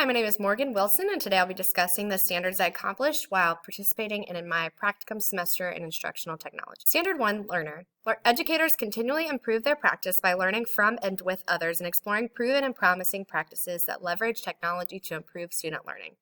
Hi, my name is Morgan Wilson, and today I'll be discussing the standards I accomplished while participating in my practicum semester in instructional technology. Standard 1, Learner. Educators continually improve their practice by learning from and with others and exploring proven and promising practices that leverage technology to improve student learning.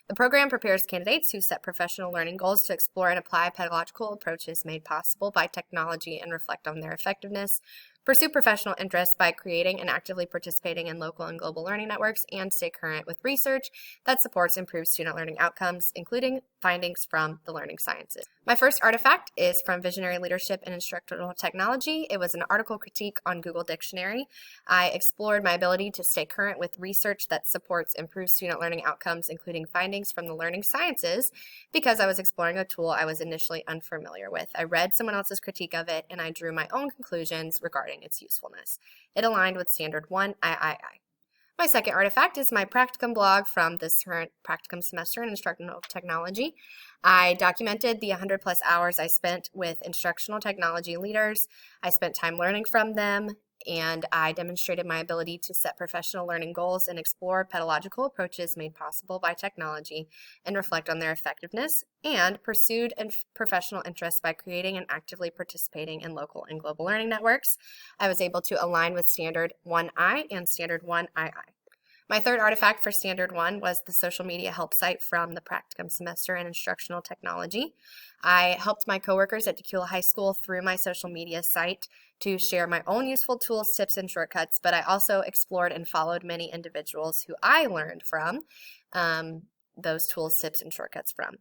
The program prepares candidates who set professional learning goals to explore and apply pedagogical approaches made possible by technology and reflect on their effectiveness, pursue professional interests by creating and actively participating in local and global learning networks, and stay current with research that supports improved student learning outcomes, including findings from the learning sciences. My first artifact is from Visionary Leadership in Instructional Technology. It was an article critique on Google Dictionary. I explored my ability to stay current with research that supports improved student learning outcomes, including findings from the learning sciences, because I was exploring a tool I was initially unfamiliar with. I read someone else's critique of it, and I drew my own conclusions regarding its usefulness. It aligned with Standard 1 III. My second artifact is my practicum blog from this current practicum semester in instructional technology. I documented the 100 plus hours I spent with instructional technology leaders. I spent time learning from them, and I demonstrated my ability to set professional learning goals and explore pedagogical approaches made possible by technology and reflect on their effectiveness, and pursued professional interests by creating and actively participating in local and global learning networks. I was able to align with Standard 1I and Standard 1II. My third artifact for Standard 1 was the social media help site from the practicum semester in instructional technology. I helped my coworkers at Tequila High School through my social media site to share my own useful tools, tips, and shortcuts, but I also explored and followed many individuals who I learned from those tools, tips, and shortcuts from.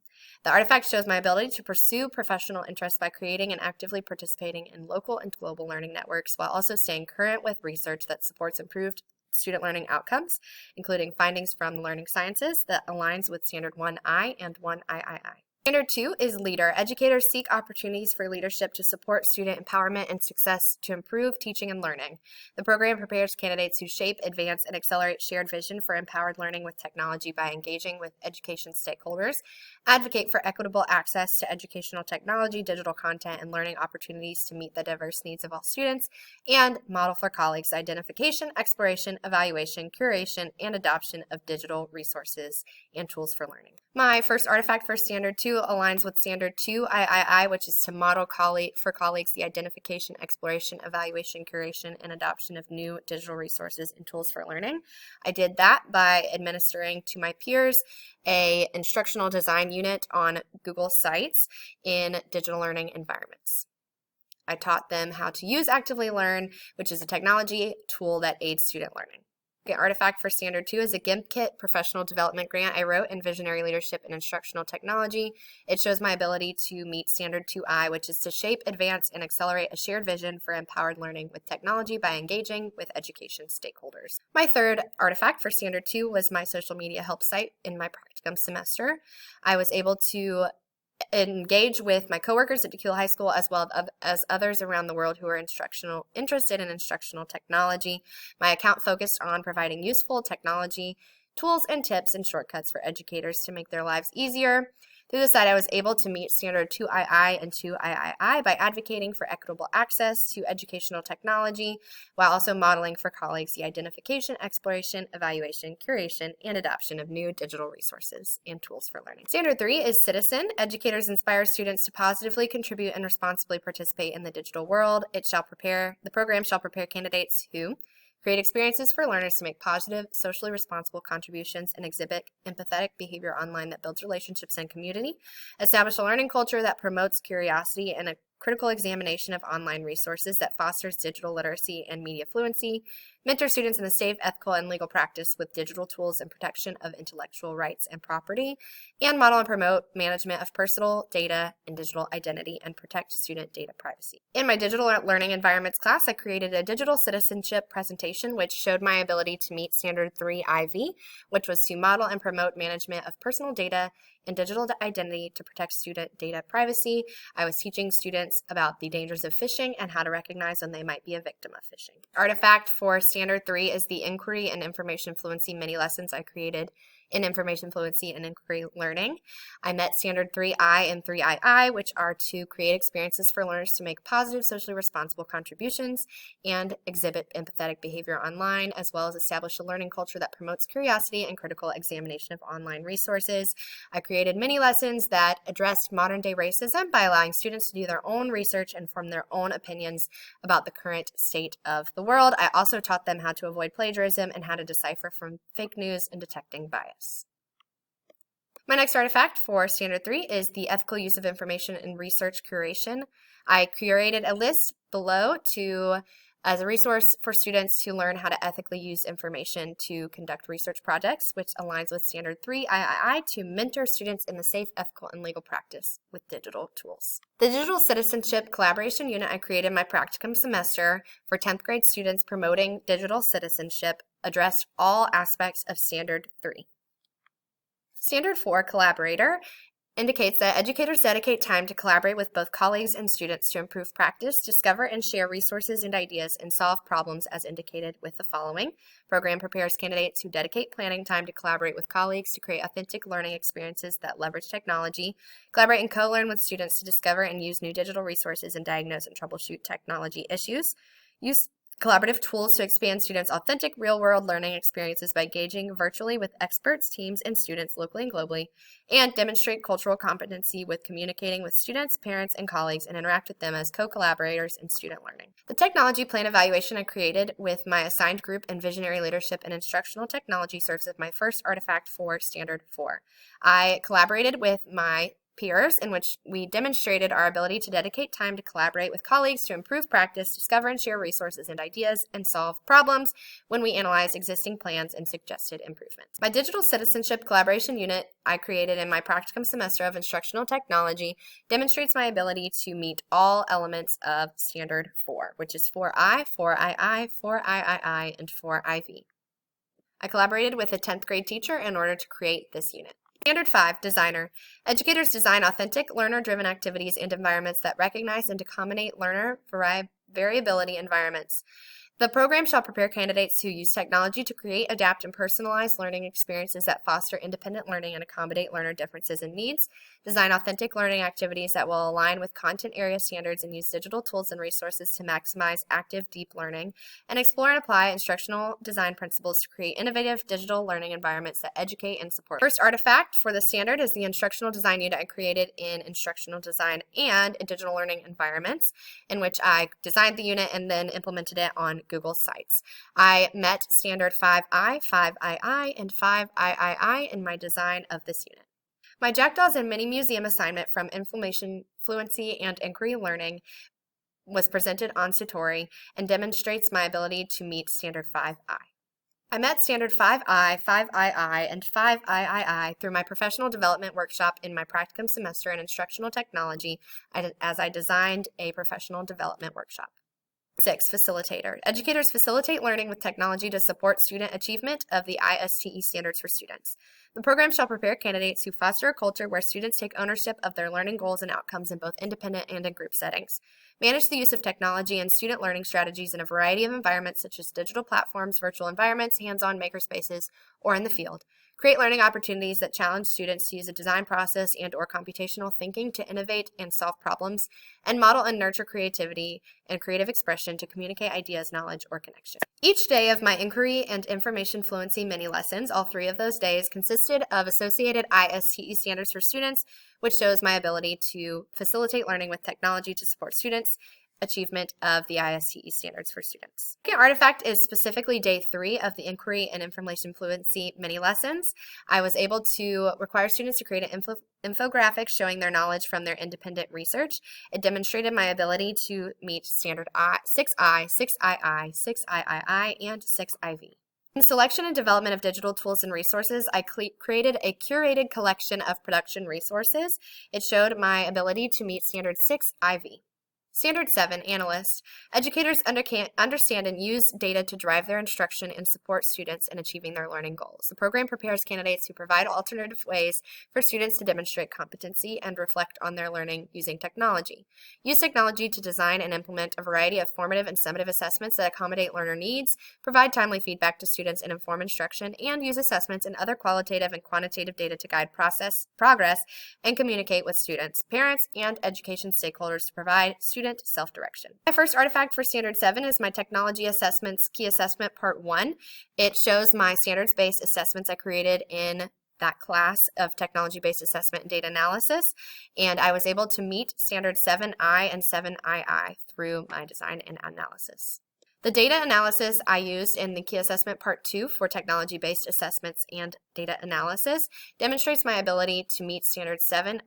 The artifact shows my ability to pursue professional interests by creating and actively participating in local and global learning networks while also staying current with research that supports improved student learning outcomes, including findings from the learning sciences that aligns with Standard 1I and 1III. Standard 2 is Leader. Educators seek opportunities for leadership to support student empowerment and success to improve teaching and learning. The program prepares candidates who shape, advance, and accelerate shared vision for empowered learning with technology by engaging with education stakeholders, advocate for equitable access to educational technology, digital content, and learning opportunities to meet the diverse needs of all students, and model for colleagues identification, exploration, evaluation, curation, and adoption of digital resources and tools for learning. My first artifact for Standard 2 aligns with Standard 2 III, which is to model for colleagues the identification, exploration, evaluation, curation, and adoption of new digital resources and tools for learning. I did that by administering to my peers an instructional design unit on Google Sites in digital learning environments. I taught them how to use Actively Learn, which is a technology tool that aids student learning. The artifact for Standard 2 is a GIMP Kit professional development grant I wrote in Visionary Leadership in Instructional Technology. It shows my ability to meet Standard 2I, which is to shape, advance, and accelerate a shared vision for empowered learning with technology by engaging with education stakeholders. My third artifact for Standard 2 was my social media help site in my practicum semester. I was able to engage with my coworkers at Tequila High School as well as others around the world who are interested in instructional technology. My account focused on providing useful technology tools and tips and shortcuts for educators to make their lives easier. Through the site, I was able to meet Standard 2II and 2III by advocating for equitable access to educational technology while also modeling for colleagues the identification, exploration, evaluation, curation, and adoption of new digital resources and tools for learning. Standard 3 is Citizen. Educators inspire students to positively contribute and responsibly participate in the digital world. The program shall prepare candidates who create experiences for learners to make positive, socially responsible contributions and exhibit empathetic behavior online that builds relationships and community, establish a learning culture that promotes curiosity and a critical examination of online resources that fosters digital literacy and media fluency, mentor students in the safe, ethical, and legal practice with digital tools and protection of intellectual rights and property, and model and promote management of personal data and digital identity and protect student data privacy. In my digital learning environments class, I created a digital citizenship presentation which showed my ability to meet Standard 3 IV, which was to model and promote management of personal data and digital identity to protect student data privacy. I was teaching students about the dangers of phishing and how to recognize when they might be a victim of phishing. Artifact for Standard 3 is the Inquiry and Information Fluency mini lessons I created in information fluency and inquiry learning. I met Standard 3I and 3II, which are to create experiences for learners to make positive, socially responsible contributions and exhibit empathetic behavior online, as well as establish a learning culture that promotes curiosity and critical examination of online resources. I created mini lessons that addressed modern-day racism by allowing students to do their own research and form their own opinions about the current state of the world. I also taught them how to avoid plagiarism and how to decipher from fake news and detecting bias. My next artifact for Standard 3 is the ethical use of information in research curation. I curated a list below as a resource for students to learn how to ethically use information to conduct research projects, which aligns with Standard 3 III to mentor students in the safe, ethical, and legal practice with digital tools. The Digital Citizenship Collaboration Unit I created in my practicum semester for 10th grade students promoting digital citizenship addressed all aspects of Standard 3. Standard 4 Collaborator indicates that educators dedicate time to collaborate with both colleagues and students to improve practice, discover and share resources and ideas, and solve problems as indicated with the following. Program prepares candidates who dedicate planning time to collaborate with colleagues to create authentic learning experiences that leverage technology, collaborate and co-learn with students to discover and use new digital resources and diagnose and troubleshoot technology issues, use collaborative tools to expand students' authentic real-world learning experiences by engaging virtually with experts, teams, and students locally and globally, and demonstrate cultural competency with communicating with students, parents, and colleagues and interact with them as co-collaborators in student learning. The technology plan evaluation I created with my assigned group in visionary leadership and instructional technology serves as my first artifact for Standard 4. I collaborated with my peers in which we demonstrated our ability to dedicate time to collaborate with colleagues to improve practice, discover and share resources and ideas, and solve problems when we analyzed existing plans and suggested improvements. My Digital Citizenship Collaboration Unit I created in my practicum semester of instructional technology demonstrates my ability to meet all elements of Standard 4, which is 4I, 4II, 4III, and 4IV. I collaborated with a 10th grade teacher in order to create this unit. Standard 5, Designer. Educators design authentic, learner-driven activities and environments that recognize and accommodate learner variability environments. The program shall prepare candidates who use technology to create, adapt, and personalize learning experiences that foster independent learning and accommodate learner differences and needs, design authentic learning activities that will align with content area standards and use digital tools and resources to maximize active, deep learning, and explore and apply instructional design principles to create innovative digital learning environments that educate and support. First artifact for the standard is the instructional design unit I created in instructional design and digital learning environments, in which I designed the unit and then implemented it on Google Sites. I met Standard 5I, 5II, and 5III in my design of this unit. My Jackdaws and Mini Museum assignment from Information Fluency and Inquiry Learning was presented on Satori and demonstrates my ability to meet Standard 5I. I met Standard 5I, 5II, and 5III through my professional development workshop in my practicum semester in instructional technology as I designed a professional development workshop. 6. Facilitator. Educators facilitate learning with technology to support student achievement of the ISTE standards for students. The program shall prepare candidates who foster a culture where students take ownership of their learning goals and outcomes in both independent and in group settings. Manage the use of technology and student learning strategies in a variety of environments such as digital platforms, virtual environments, hands-on makerspaces, or in the field. Create learning opportunities that challenge students to use a design process and/or computational thinking to innovate and solve problems, and model and nurture creativity and creative expression to communicate ideas, knowledge, or connection. Each day of my inquiry and information fluency mini lessons, all 3 of those days, consisted of associated ISTE standards for students, which shows my ability to facilitate learning with technology to support students' achievement of the ISTE standards for students. The second artifact is specifically day 3 of the Inquiry and Information Fluency mini lessons. I was able to require students to create an infographic showing their knowledge from their independent research. It demonstrated my ability to meet Standard 6I, 6II, 6III, and 6IV. In selection and development of digital tools and resources, I created a curated collection of production resources. It showed my ability to meet Standard 6IV. Standard 7, Analyst. Educators understand and use data to drive their instruction and support students in achieving their learning goals. The program prepares candidates who provide alternative ways for students to demonstrate competency and reflect on their learning using technology. Use technology to design and implement a variety of formative and summative assessments that accommodate learner needs, provide timely feedback to students and inform instruction, and use assessments and other qualitative and quantitative data to guide progress and communicate with students, parents, and education stakeholders to provide student self-direction. My first artifact for Standard 7 is my Technology Assessments Key Assessment Part 1. It shows my standards-based assessments I created in that class of technology-based assessment and data analysis, and I was able to meet Standard 7I and 7II through my design and analysis. The data analysis I used in the Key Assessment Part 2 for technology-based assessments and data analysis demonstrates my ability to meet Standard 7III.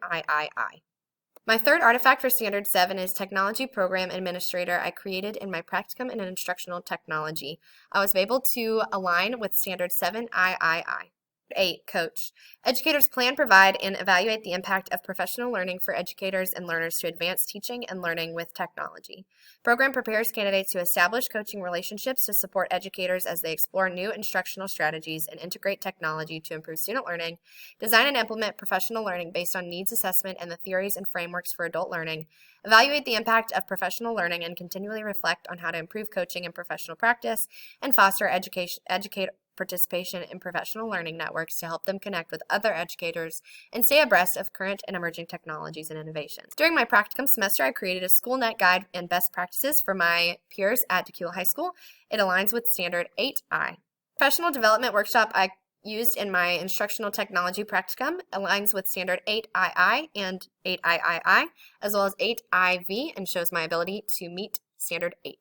My third artifact for Standard 7 is Technology Program Administrator I created in my practicum in instructional technology. I was able to align with Standard 7III. 8. Coach. Educators plan, provide, and evaluate the impact of professional learning for educators and learners to advance teaching and learning with technology. Program prepares candidates to establish coaching relationships to support educators as they explore new instructional strategies and integrate technology to improve student learning, design and implement professional learning based on needs assessment and the theories and frameworks for adult learning, evaluate the impact of professional learning and continually reflect on how to improve coaching and professional practice, and foster educator participation in professional learning networks to help them connect with other educators and stay abreast of current and emerging technologies and innovations. During my practicum semester, I created a SchoolNet guide and best practices for my peers at Tequila High School. It aligns with Standard 8I. Professional development workshop I used in my instructional technology practicum aligns with Standard 8II and 8III, as well as 8IV, and shows my ability to meet Standard 8.